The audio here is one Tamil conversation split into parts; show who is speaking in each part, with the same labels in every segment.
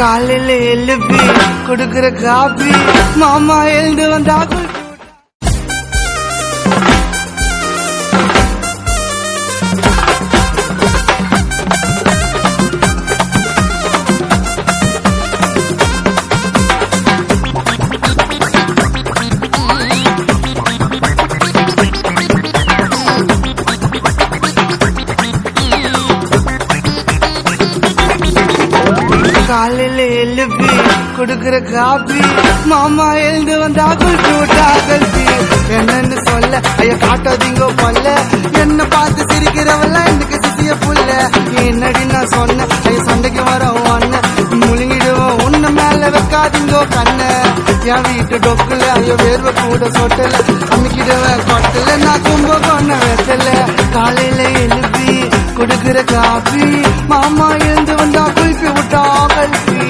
Speaker 1: காலையில எழுப்பி கொடுக்கிற காபி மாமா எழுந்து வந்தா காலையில எழுப்பி கொடுக்கிற காபி மாமா எழுந்து வந்தா குளிச்சு விட்டா கல்வி என்னன்னு சொல்ல ஐயா காட்டாதீங்க பல்ல என்ன பார்த்து சிரிக்கிறவல்ல எனக்கு சிசிய புல்ல என்னடி நான் சொன்ன ஐயா சண்டைக்கு வர ஒன்ன முழுங்கிடுவோம் உன்ன மேல வைக்காதீங்க கண்ண என் வீட்டு டொக்குல ஐயோ வேர்வை கூட சொட்டல அமைக்கிடுவேன் கொட்டல நான் கும்ப கொன்ன வெத்தல காலையில எழுப்பி கொடுக்கிற காபி மாமா எழுந்து வந்தா குளிப்பி விட்டா கல்வி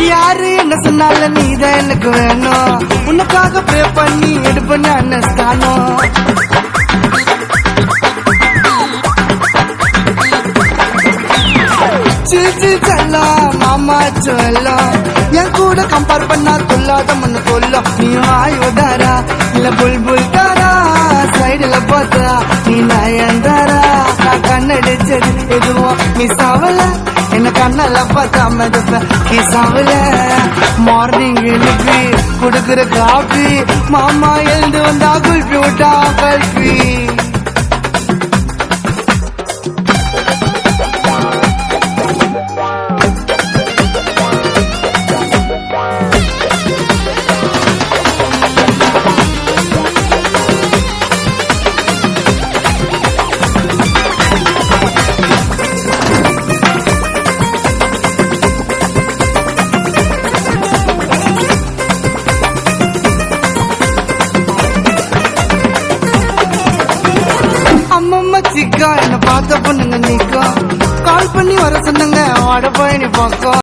Speaker 1: யாரு என்ன சொன்னால நீதான் எனக்கு வேணும் உனக்காக ப்ரே பண்ணி எடுப்பண்ண அண்ணஸ்தானம் மாமா சொல்லும் என் கூட கம்பேர் பண்ணா சொல்லாத மண்ணு சொல்லும் நீ ஆயுதாரா இல்ல புல்புல் தாரா சைடுல பார்த்தா நீ நயன்தாரா நான் கண்ணடிச்சது எதுவும் மிஸ் ஆகல என்ன கண்ணல பார்த்தா மெதுப்ப மிஸ் ஆகல மார்னிங் எழுப்பி கொடுக்குற காபி மாமா எழுந்து வந்தா குல்பி விட்டா கல்பி சிக்கா என்ன பார்த்த பொண்ணுங்க நிக்கா கால் பண்ணி வர சொன்னங்க வாட போய் நீ பக்கம்